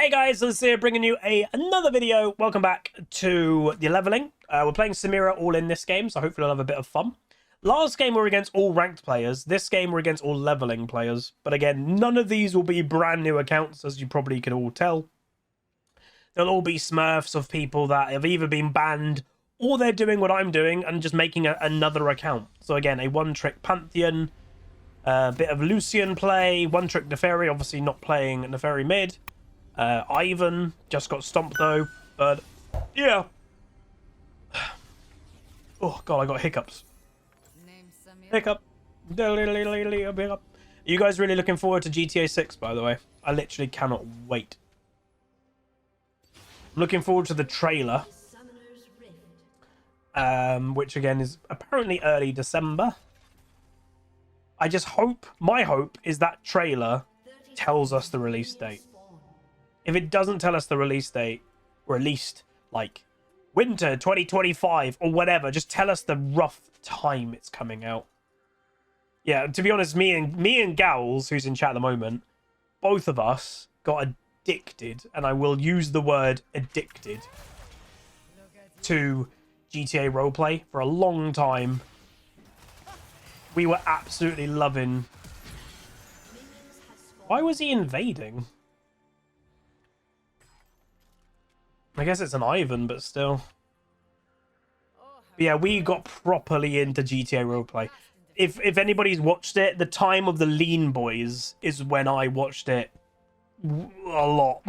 Hey guys, Liz here bringing you another video. Welcome back to the leveling. We're playing Samira all in this game, so hopefully I'll have a bit of fun. Last game we were against all ranked players. This game we're against all leveling players. But again, none of these will be brand new accounts, as you probably can all tell. They'll all be smurfs of people that have either been banned or they're doing what I'm doing and just making another account. So again, a one-trick Pantheon, a bit of Lucian play, one-trick Neferi, obviously not playing Neferi mid. Ivan just got stomped though, but yeah. Oh god, I got hiccups. Hiccup. Are you guys really looking forward to GTA 6, by the way? I literally cannot wait. I'm looking forward to the trailer, which again is apparently early December. I just hope, my hope is that trailer tells us the release date. If it doesn't tell us the release date, or at least like winter 2025 or whatever, just tell us the rough time it's coming out. Yeah, to be honest, me and Gals, who's in chat at the moment, both of us got addicted, and I will use the word addicted, to GTA roleplay for a long time. We were absolutely loving. Why was he invading? I guess it's an Ivan, but still. But yeah, we got properly into GTA roleplay. If anybody's watched it, the time of the Lean Boys is when I watched it a lot.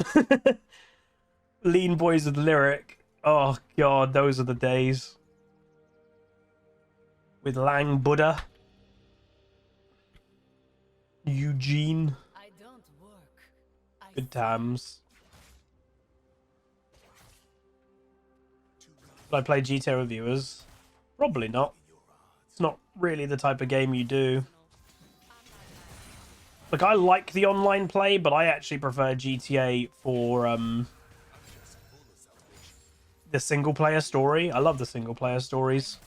Lean Boys with Lyric. Oh god, those are the days. With Lang Buddha. Eugene. Good times. Would I play GTA reviewers? Probably not. It's not really the type of game you do. Like, I like the online play, but I actually prefer GTA for the single player story. I love the single player stories.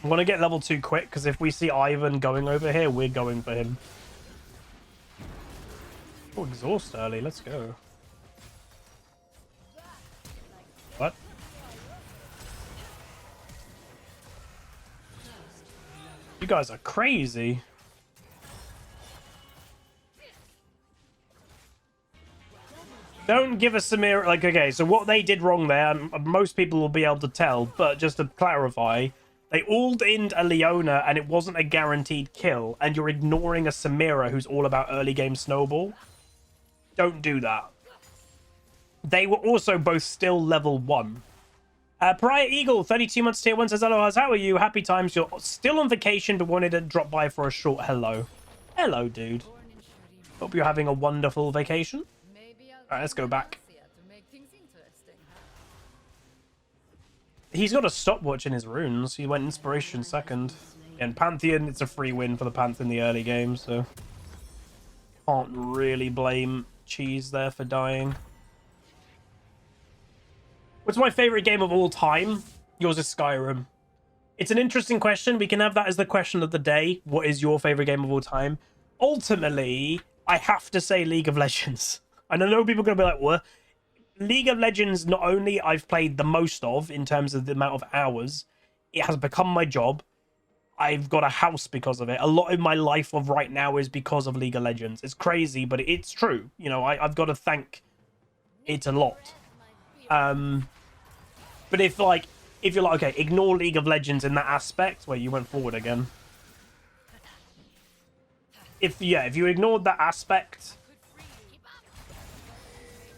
I want to get level 2 quick, because if we see Ivan going over here, we're going for him. Oh, exhaust early. Let's go. What? You guys are crazy. Don't give us Samira. Like, okay, so what they did wrong there, most people will be able to tell, but just to clarify, they ult-inned a Leona and it wasn't a guaranteed kill, and you're ignoring a Samira who's all about early game snowball. Don't do that. They were also both still level 1. Pariah Eagle, 32 months tier 1 says, hello, how are you? Happy times. You're still on vacation but wanted to drop by for a short hello. Hello, dude. Hope you're having a wonderful vacation. Alright, let's go back. He's got a stopwatch in his runes. He went inspiration second. And Pantheon, it's a free win for the Pantheon in the early game, so can't really blame Cheese there for dying. What's my favorite game of all time? Yours is Skyrim. It's an interesting question. We can have that as the question of the day. What is your favorite game of all time? Ultimately, I have to say League of Legends. And I know people are going to be like, what? League of Legends, not only I've played the most of in terms of the amount of hours, it has become my job. I've got a house because of it. A lot of my life of right now is because of League of Legends. It's crazy, but it's true. You know, I've got to thank it a lot. But if you're like, okay, ignore League of Legends in that aspect, where you went forward again. If you ignored that aspect,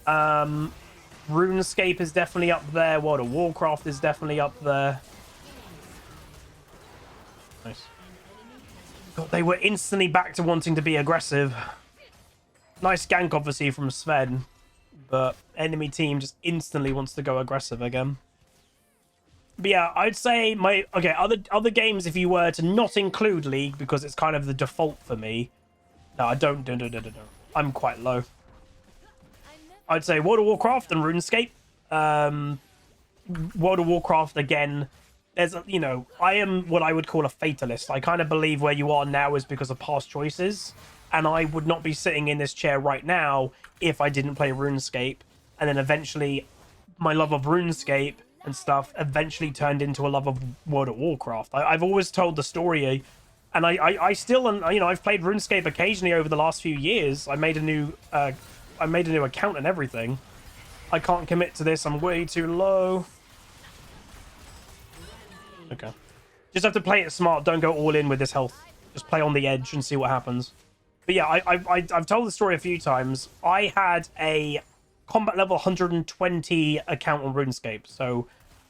RuneScape is definitely up there. World of Warcraft is definitely up there. Nice. God, they were instantly back to wanting to be aggressive. Nice gank, obviously, from Sven. But enemy team just instantly wants to go aggressive again. But yeah, I'd say other games, if you were to not include League, because it's kind of the default for me. No, I don't. I'm quite low. I'd say World of Warcraft and RuneScape. World of Warcraft, again, there's, you know, I am what I would call a fatalist. I kind of believe where you are now is because of past choices, and I would not be sitting in this chair right now if I didn't play RuneScape, and then eventually my love of RuneScape and stuff eventually turned into a love of World of Warcraft. I've always told the story, and I still, you know, I've played RuneScape occasionally over the last few years. I made a new account and everything. I can't commit to this. I'm way too low. Okay. Just have to play it smart. Don't go all in with this health. Just play on the edge and see what happens. But yeah, I've told the story a few times. I had a combat level 120 account on RuneScape. So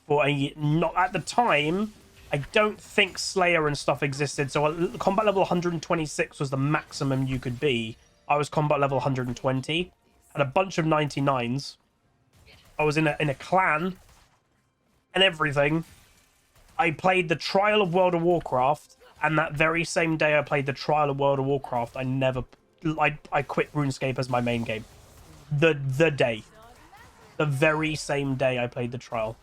for a not at the time, I don't think Slayer and stuff existed. So combat level 126 was the maximum you could be. I was combat level 120. Had a bunch of 99s. I was in a clan and everything. I played the Trial of World of Warcraft, and that very same day I played the Trial of World of Warcraft, I quit RuneScape as my main game. The very same day I played the Trial.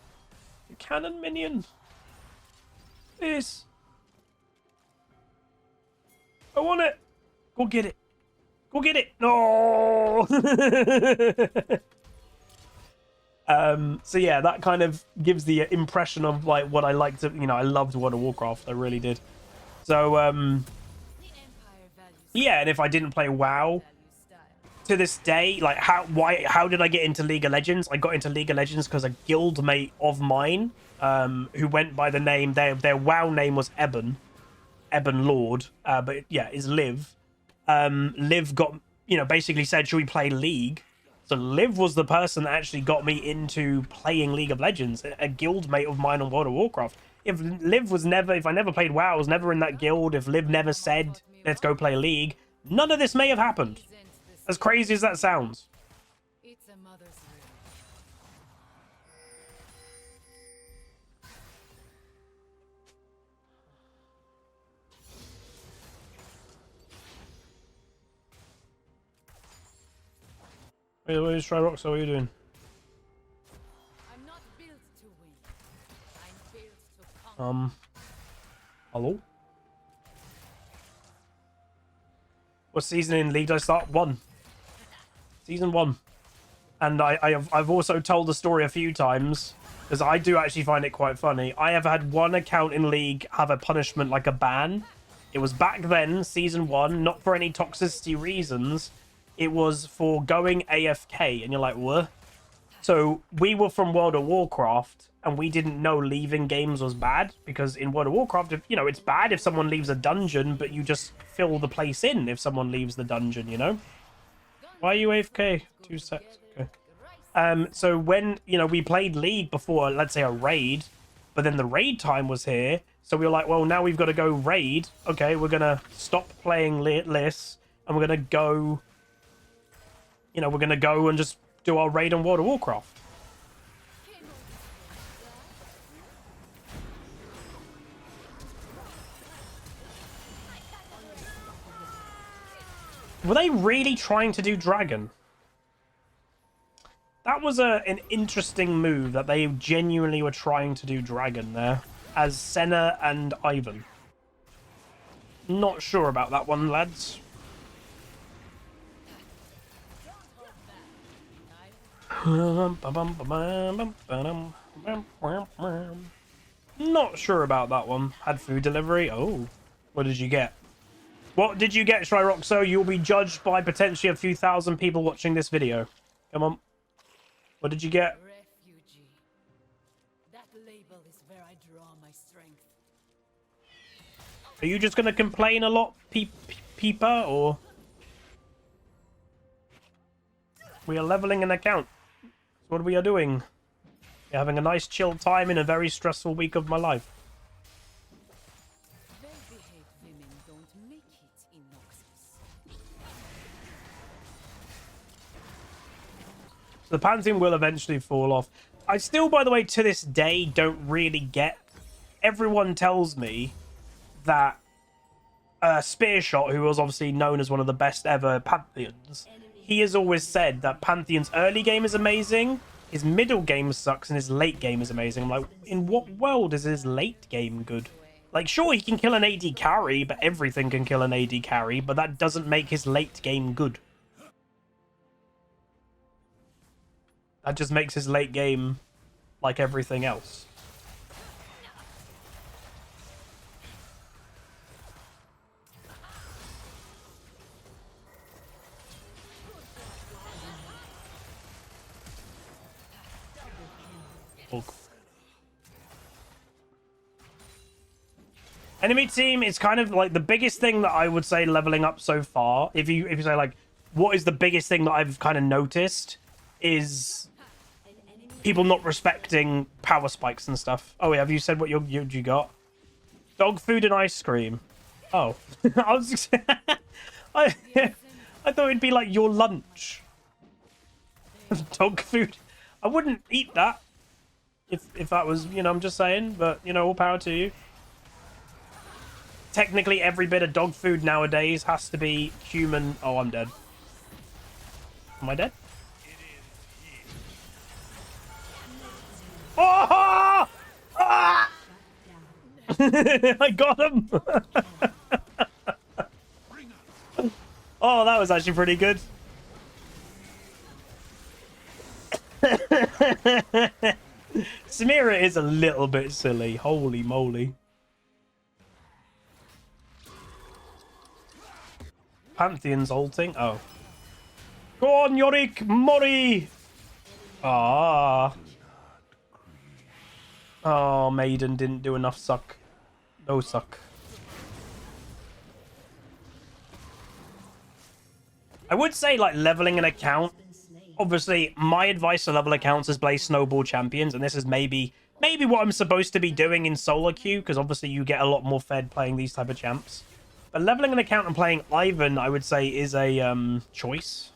Cannon minion. This. I want it. Go get it. Go get it. No. So yeah, that kind of gives the impression of like what I liked to, you know, I loved World of Warcraft. I really did. So yeah, and if I didn't play WoW to this day, like how did I get into League of Legends? I got into League of Legends because a guildmate of mine, who went by the name, their WoW name was Eben Lord, but yeah, is Liv. Liv got, you know, basically said, should we play League? So Liv was the person that actually got me into playing League of Legends, a guildmate of mine on World of Warcraft. If I never played WoW, I was never in that guild, if Liv never said, let's go play League, none of this may have happened. As crazy as that sounds. It's a mother's Where's Tryrox? What are you doing? I'm not built to win. I'm built to conquer. Hello? What season in League did I start? 1. Season 1. And I've also told the story a few times, because I do actually find it quite funny. I have had one account in League have a punishment, like a ban. It was back then, season 1, not for any toxicity reasons. It was for going AFK, and you're like, what? So we were from World of Warcraft, and we didn't know leaving games was bad, because in World of Warcraft, you know, it's bad if someone leaves a dungeon, but you just fill the place in if someone leaves the dungeon, you know? Why are you AFK? 2 secs. Okay. So when, you know, we played League before, let's say a raid, but then the raid time was here, so we were like, well, now we've got to go raid. Okay, we're gonna stop playing lists, and we're gonna go, you know, we're gonna go and just do our raid on World of Warcraft. Were they really trying to do Dragon? That was an interesting move, that they genuinely were trying to do Dragon there, as Senna and Ivan. Not sure about that one, lads. Not sure about that one. Had food delivery. Oh, what did you get? What did you get, Shryroxo? You'll be judged by potentially a few thousand people watching this video. Come on. What did you get? Refugee. That label is where I draw my strength. Are you just going to complain a lot, Peeper, or? We are leveling an account. That's what we are doing. We're having a nice chill time in a very stressful week of my life. Well-behaved women don't make it in Noxus. The Pantheon will eventually fall off. I still, by the way, to this day, don't really get... Everyone tells me that Spearshot, who was obviously known as one of the best ever Pantheons, he has always said that Pantheon's early game is amazing, his middle game sucks and his late game is amazing. I'm like, in what world is his late game good? Like, sure, he can kill an AD carry, but everything can kill an AD carry, but that doesn't make his late game good. That just makes his late game like everything else. Oh. Enemy team is kind of like the biggest thing that I would say leveling up so far. If you say like, what is the biggest thing that I've kind of noticed is people not respecting power spikes and stuff. Oh, yeah, have you said what you got? Dog food and ice cream. Oh, I was just, I thought it'd be like your lunch. Dog food. I wouldn't eat that if that was, you know, I'm just saying, but you know, all power to you. Technically, every bit of dog food nowadays has to be human. Oh, I'm dead. Am I dead? Oh! Ah! I got him. Oh, that was actually pretty good. Samira is a little bit silly. Holy moly. Pantheon's ulting. Oh. Go on, Yorick Mori. Ah. Oh, Maiden didn't do enough suck. No suck. I would say, like, leveling an account. Obviously, my advice to level accounts is play Snowball Champions, and this is maybe what I'm supposed to be doing in solo queue, because obviously you get a lot more fed playing these type of champs. But leveling an account and playing Ivan, I would say, is a choice.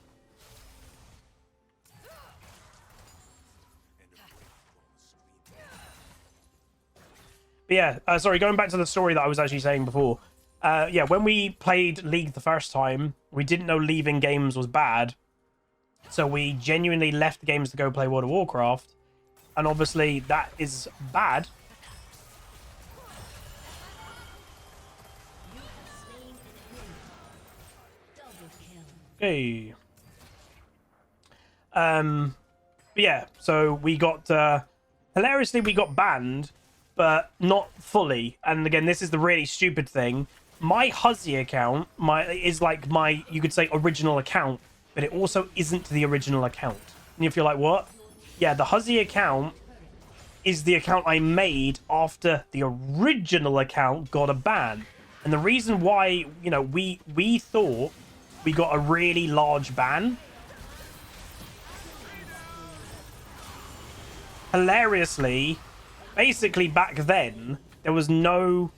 But yeah, sorry, going back to the story that I was actually saying before. Yeah, when we played League the first time, we didn't know leaving games was bad. So we genuinely left games to go play World of Warcraft. And obviously that is bad. Hey. But yeah, so we got hilariously we got banned, but not fully. And again, this is the really stupid thing. My Huzzy account is like my, you could say, original account, but it also isn't the original account. And if you're like, what? Yeah, the Huzzy account is the account I made after the original account got a ban. And the reason why, you know, we thought we got a really large ban. Hilariously, basically back then, there was no...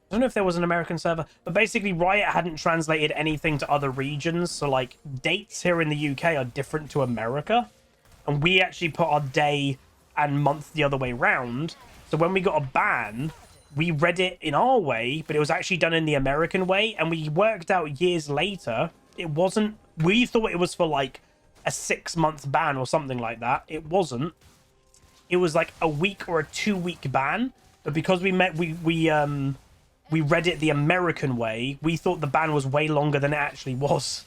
I don't know if there was an American server, but basically Riot hadn't translated anything to other regions. So, like, dates here in the UK are different to America. And we actually put our day and month the other way round. So when we got a ban, we read it in our way, but it was actually done in the American way. And we worked out years later, it wasn't... We thought it was for, like, a 6-month ban or something like that. It wasn't. It was, like, a week or a 2-week ban. But because we read it the American way, we thought the ban was way longer than it actually was.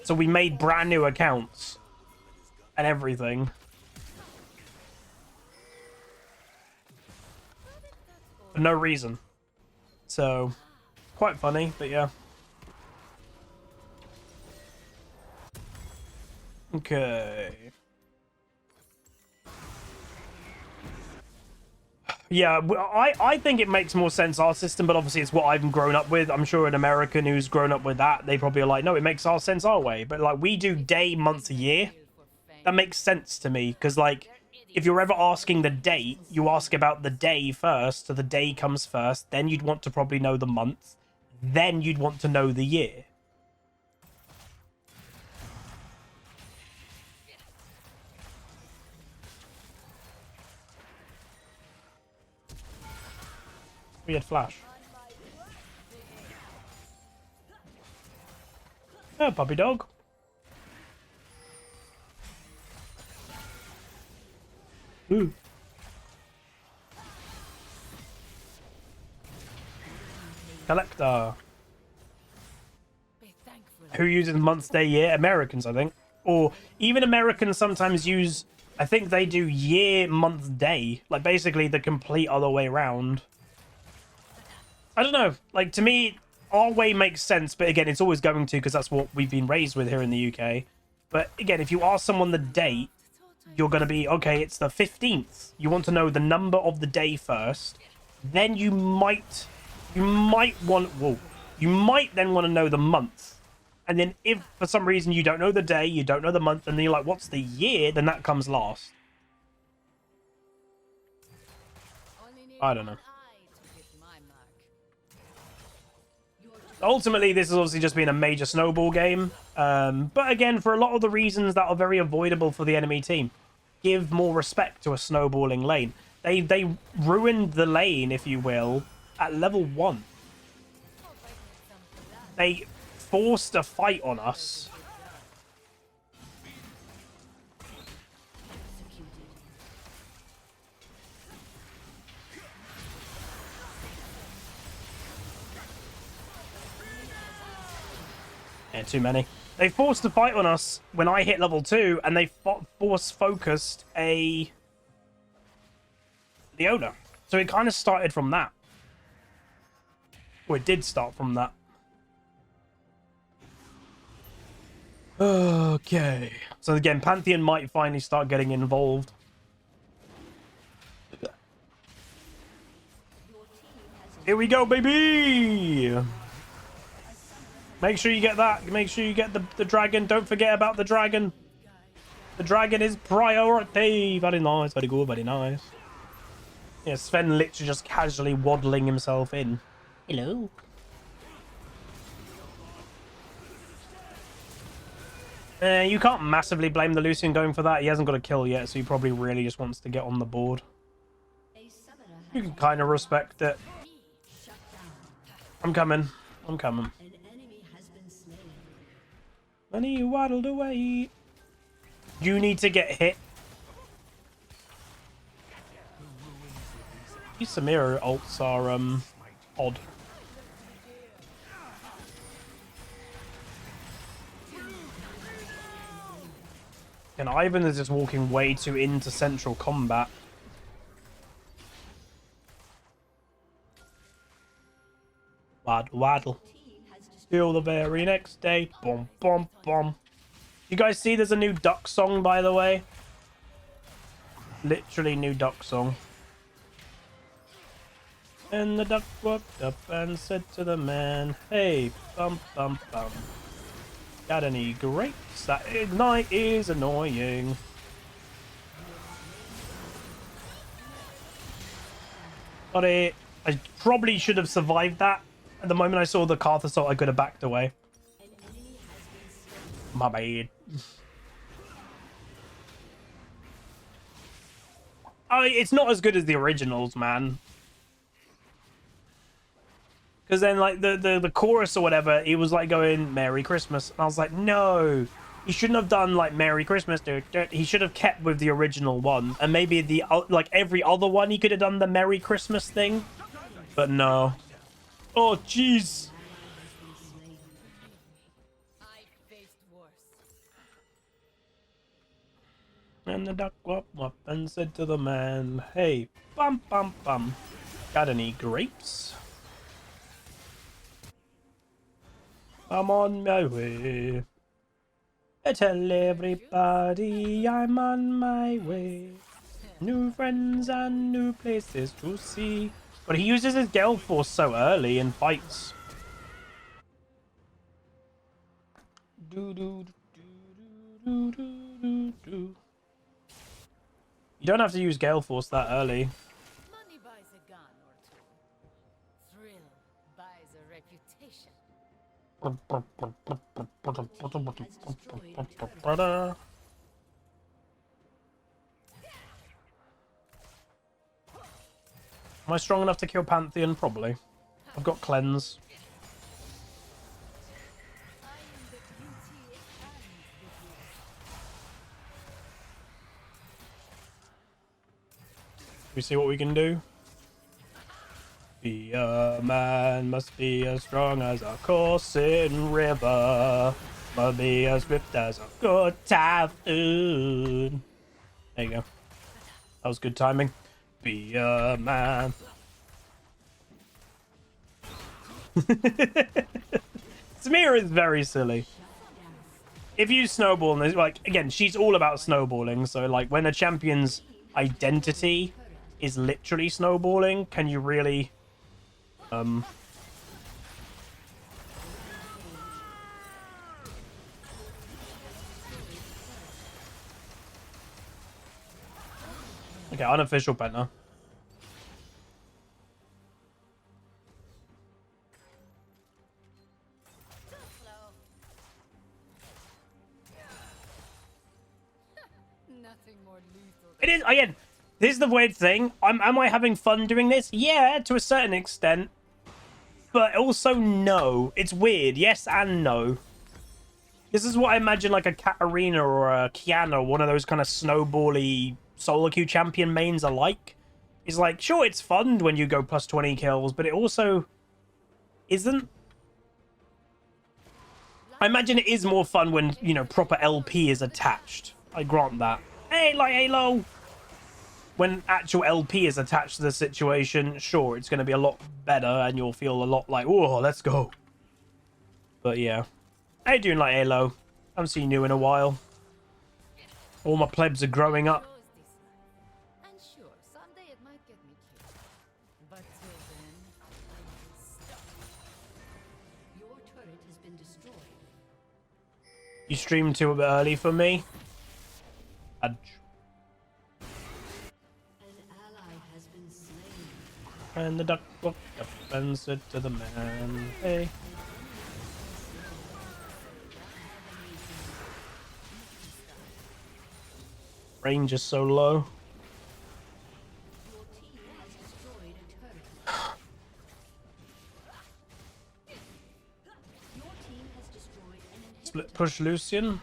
So we made brand new accounts and everything. For no reason. So, quite funny, but yeah. Okay. Yeah, I think it makes more sense, our system, but obviously it's what I've grown up with. I'm sure an American who's grown up with that, they probably are like, no, it makes our sense our way. But, like, we do day, month, year. That makes sense to me, because, like, if you're ever asking the date, you ask about the day first, so the day comes first, then you'd want to probably know the month, then you'd want to know the year. We had flash. Oh, puppy dog. Collector. Be thankful. Who uses month, day, year? Americans, I think. Or even Americans sometimes use, I think they do year, month, day. Like basically the complete other way around. I don't know. Like to me, our way makes sense. But again, it's always going to because that's what we've been raised with here in the UK. But again, if you ask someone the date, you're going to be, okay, it's the 15th. You want to know the number of the day first. Then you might want, whoa, you might then want to know the month. And then if for some reason you don't know the day, you don't know the month, and then you're like, what's the year? Then that comes last. Only need I don't know. one eye to hit my mark. Ultimately, this has obviously just been a major snowball game. But again, for a lot of the reasons that are very avoidable for the enemy team. Give more respect to a snowballing lane. They ruined the lane, if you will, at level 1. They forced a fight on us. Yeah, too many. They forced a fight on us when I hit level 2, and they force-focused a Leona. So it kind of started from that. Well, it did start from that. Okay. So again, Pantheon might finally start getting involved. Here we go, baby! Make sure you get that. Make sure you get the dragon. Don't forget about the dragon. The dragon is priority. Very nice. Very good. Very nice. Yeah, Sven literally just casually waddling himself in. Hello. You can't massively blame the Lucian going for that. He hasn't got a kill yet, so he probably really just wants to get on the board. You can kind of respect it. I'm coming. I'm coming. And he waddled away. You need to get hit. These Samira ults are odd. And Ivan is just walking way too into central combat. Waddle, waddle. Till the very next day. Boom, boom, boom. You guys see there's a new duck song, by the way? Literally new duck song. And the duck walked up and said to the man, hey, bum, bum, bum. Got any grapes? That ignite is annoying. Got it. I probably should have survived that. At the moment I saw the Karth assault, I could have backed away. My bad. It's not as good as the originals, man. Because then, like, the chorus or whatever, it was like going, Merry Christmas. And I was like, no. He shouldn't have done, like, Merry Christmas, dude. He should have kept with the original one. And maybe, like, every other one, he could have done the Merry Christmas thing. But no. Oh, jeez. I faced worse. And the duck whoop whoop and said to the man, hey, bum, bum, bum. Got any grapes? I'm on my way. Tell everybody I'm on my way. New friends and new places to see. But he uses his Gale Force so early in fights. Do do do do do do do. You don't have to use Gale Force that early. Money buys a gun or two. Thrill buys a reputation. Am I strong enough to kill Pantheon? Probably. I've got cleanse. I am the beauty and the beast. We see what we can do. Be a man, must be as strong as a coursing river. Must be as swift as a good typhoon. There you go. That was good timing. Be a man. Samira is very silly. If you snowball, and like again, she's all about snowballing. So like when a champion's identity is literally snowballing, can you really okay, unofficial Penta. Nothing more lethal. It is again. This is the weird thing. Am I having fun doing this? Yeah, to a certain extent. But also no. It's weird. Yes and no. This is what I imagine like a Katarina or a Kiana, one of those kind of snowbally solo queue champion mains are like. It's like, sure, it's fun when you go plus 20 kills, but it also isn't. I imagine it is more fun when, you know, proper LP is attached. I grant that. Hey, like Halo. When actual LP is attached to the situation, sure, it's going to be a lot better and you'll feel a lot like, oh, let's go. But yeah. How you doing, like Halo? I haven't seen you in a while. All my plebs are growing up. And sure, someday it might get me killed. But till then, I will stop. Your turret has been destroyed. You streamed too early for me. An ally has been slain. And the duck defends it to the man. Hey. Range is so low. Your team has destroyed a turret. Your team has destroyed an inhibitor. Split push Lucian.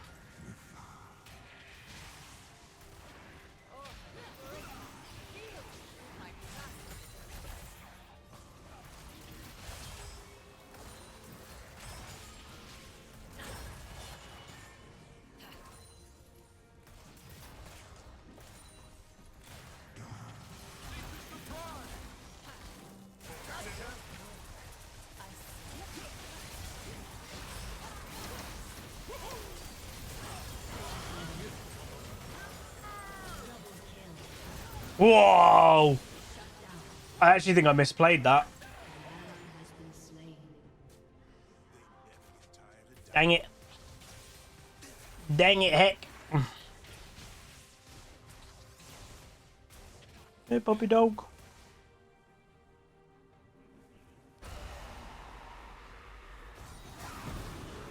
Whoa! I actually think I misplayed that. Has been slain. Dang it. Dang it, heck. Hey, puppy dog.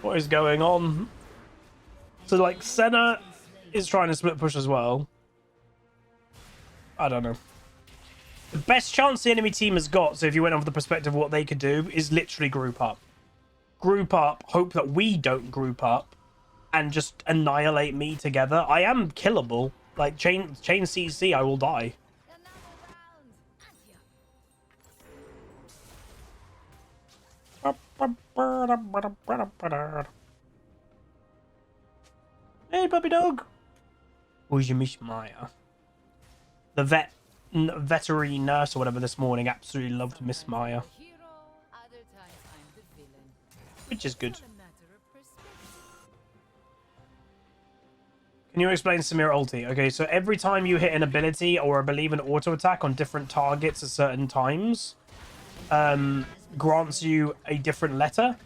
What is going on? So, like, Senna is trying to split push as well. I don't know. The best chance the enemy team has got, so if you went off the perspective of what they could do, is literally group up. Group up, hope that we don't group up, and just annihilate me together. I am killable. Like, chain CC, I will die. Hey, puppy dog. Who's your Miss Maya? The veterinary nurse or whatever this morning absolutely loved Miss Maya, Hero, other times I'm the villain. which is good. It's a matter of perspective. Can you explain Samira ulti? Okay, so every time you hit an ability or I believe an auto attack on different targets at certain times, grants you a different letter,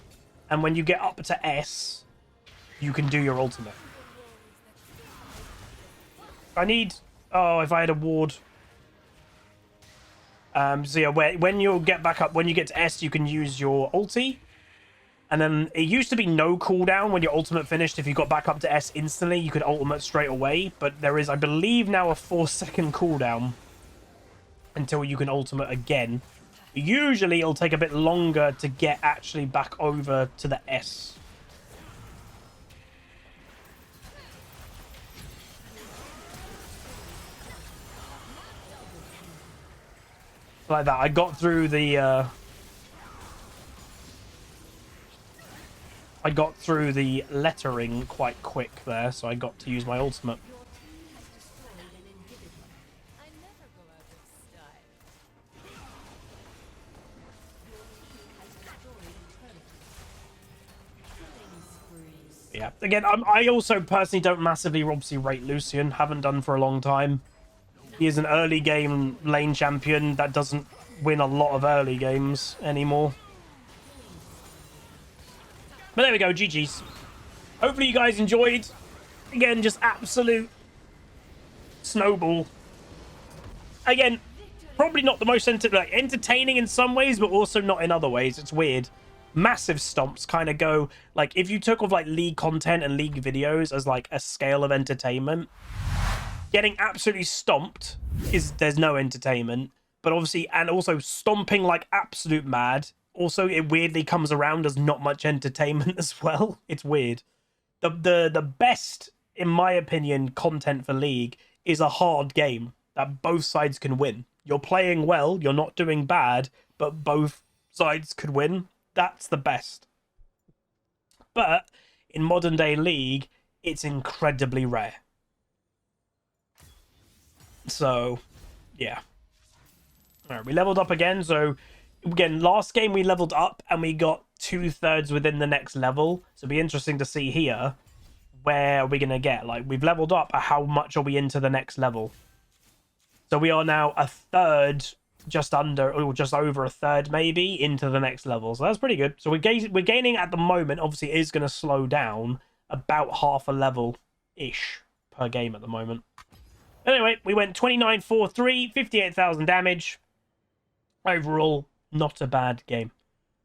and when you get up to S, you can do your ultimate. I need... Oh, if I had a ward. So yeah, when you get back up, when you get to S, you can use your ulti. And then it used to be no cooldown when your ultimate finished. If you got back up to S instantly, you could ultimate straight away. But there is, I believe, now a 4-second cooldown until you can ultimate again. Usually, it'll take a bit longer to get actually back over to the S. like that. I got through the lettering quite quick there, so I got to use my ultimate. Your team has destroyed an inhibitor. I never go out of style. Your team has destroyed a turret. Killing sprees. Yeah. Again, I also personally don't massively obviously rate Lucian. Haven't done for a long time. He is an early game lane champion that doesn't win a lot of early games anymore. But there we go, GG's. Hopefully you guys enjoyed. Again, just absolute snowball. Again, probably not the most entertaining in some ways, but also not in other ways. It's weird. Massive stomps kind of go, like, if you took off like League content and League videos as like a scale of entertainment, getting absolutely stomped there's no entertainment. But obviously, and also stomping like absolute mad, also it weirdly comes around as not much entertainment as well. It's weird. The best, in my opinion, content for League is a hard game that both sides can win. You're playing well, you're not doing bad, but both sides could win. That's the best. But in modern day League, it's incredibly rare. So, yeah. All right, we leveled up again. So, again, last game we leveled up and we got 2/3 within the next level. So, it'll be interesting to see here where are we going to get. Like, we've leveled up, but how much are we into the next level? So, we are now 1/3, just under, or just over 1/3 maybe, into the next level. So, that's pretty good. So, we're gaining at the moment. Obviously, it is going to slow down about half a level-ish per game at the moment. Anyway, we went 29-4-3, 58,000 damage. Overall, not a bad game.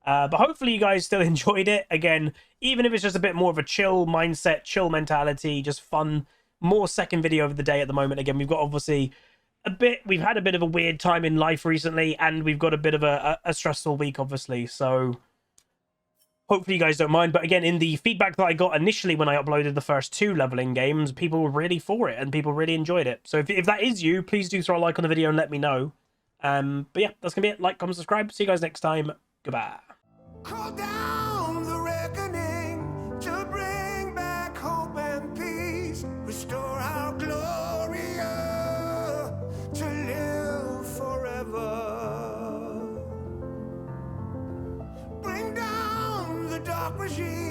But hopefully you guys still enjoyed it. Again, even if it's just a bit more of a chill mindset, chill mentality, just fun. More second video of the day at the moment. Again, we've got obviously we've had a bit of a weird time in life recently, and we've got a bit of a stressful week, obviously. So hopefully you guys don't mind. But again, in the feedback that I got initially when I uploaded the first 2 leveling games, people were really for it and people really enjoyed it. So if that is you, please do throw a like on the video and let me know. But yeah, that's gonna be it. Like, comment, subscribe. See you guys next time. Goodbye. Call down the reckoning to bring back hope and peace. Restore our glory to live forever. Bring down the dark regime.